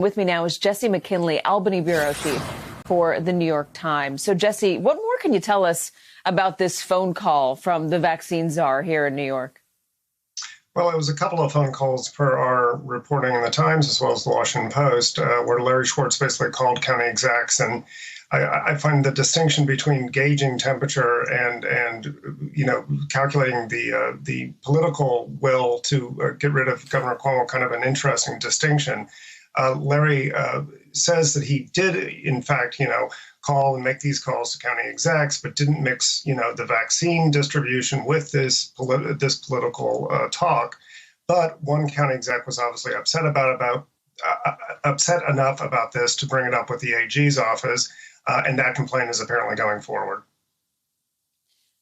With me now is Jesse McKinley, Albany bureau chief for the New York Times. So, Jesse, what more can you tell us about this phone call from the vaccine czar here in New York? Well, it was a couple of phone calls per our reporting in the Times as well as the Washington Post, where Larry Schwartz basically called county execs. And I find the distinction between gauging temperature and calculating the political will to get rid of Governor Cuomo kind of an interesting distinction. Larry says that he did, in fact, call and make these calls to county execs, but didn't mix, the vaccine distribution with this political talk. But one county exec was obviously upset enough about this to bring it up with the AG's office, and that complaint is apparently going forward.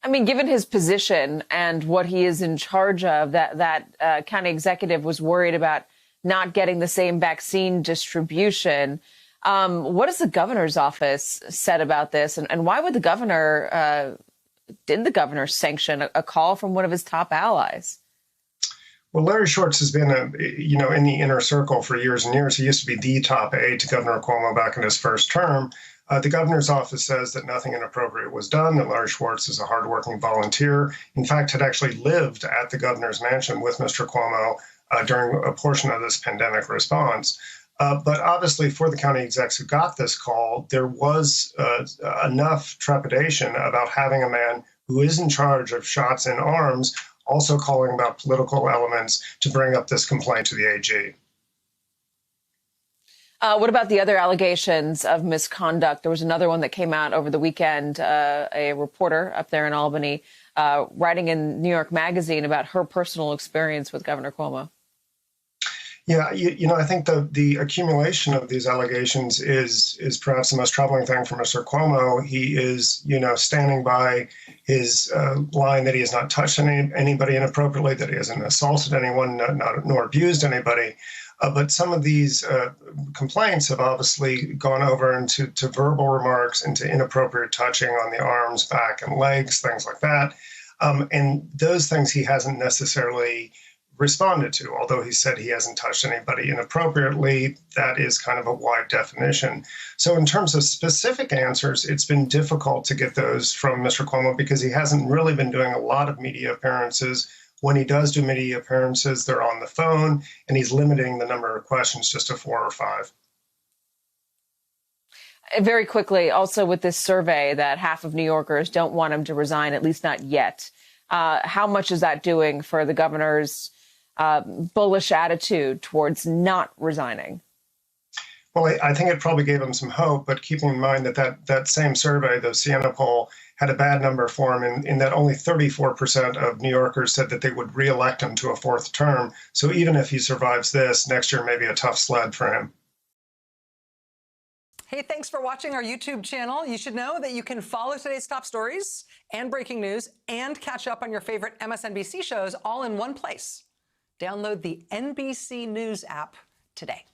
I mean, given his position and what he is in charge of, that county executive was worried about not getting the same vaccine distribution. What has the governor's office said about this? And why would did the governor sanction a call from one of his top allies? Well, Larry Schwartz has been, in the inner circle for years and years. He used to be the top aide to Governor Cuomo back in his first term. The governor's office says that nothing inappropriate was done, that Larry Schwartz is a hardworking volunteer. In fact, had actually lived at the governor's mansion with Mr. Cuomo during a portion of this pandemic response. But obviously, for the county execs who got this call, there was enough trepidation about having a man who is in charge of shots in arms also calling about political elements to bring up this complaint to the AG. What about the other allegations of misconduct? There was another one that came out over the weekend, a reporter up there in Albany writing in New York Magazine about her personal experience with Governor Cuomo. Yeah, I think the accumulation of these allegations is perhaps the most troubling thing for Mr. Cuomo. He is, standing by his line that he has not touched anybody inappropriately, that he hasn't assaulted anyone, nor abused anybody. But some of these complaints have obviously gone over into verbal remarks, into inappropriate touching on the arms, back, and legs, things like that. And those things he hasn't necessarily responded to, although he said he hasn't touched anybody inappropriately. That is kind of a wide definition. So in terms of specific answers, it's been difficult to get those from Mr. Cuomo because he hasn't really been doing a lot of media appearances. When he does do media appearances, they're on the phone, and he's limiting the number of questions just to 4 or 5. Very quickly, also with this survey that half of New Yorkers don't want him to resign, at least not yet. How much is that doing for the governor's bullish attitude towards not resigning? Well, I think it probably gave him some hope, but keeping in mind that same survey, the Siena poll, had a bad number for him in that only 34% of New Yorkers said that they would reelect him to a 4th term. So even if he survives this, next year may be a tough sled for him. Hey, thanks for watching our YouTube channel. You should know that you can follow today's top stories and breaking news and catch up on your favorite MSNBC shows all in one place. Download the NBC News app today.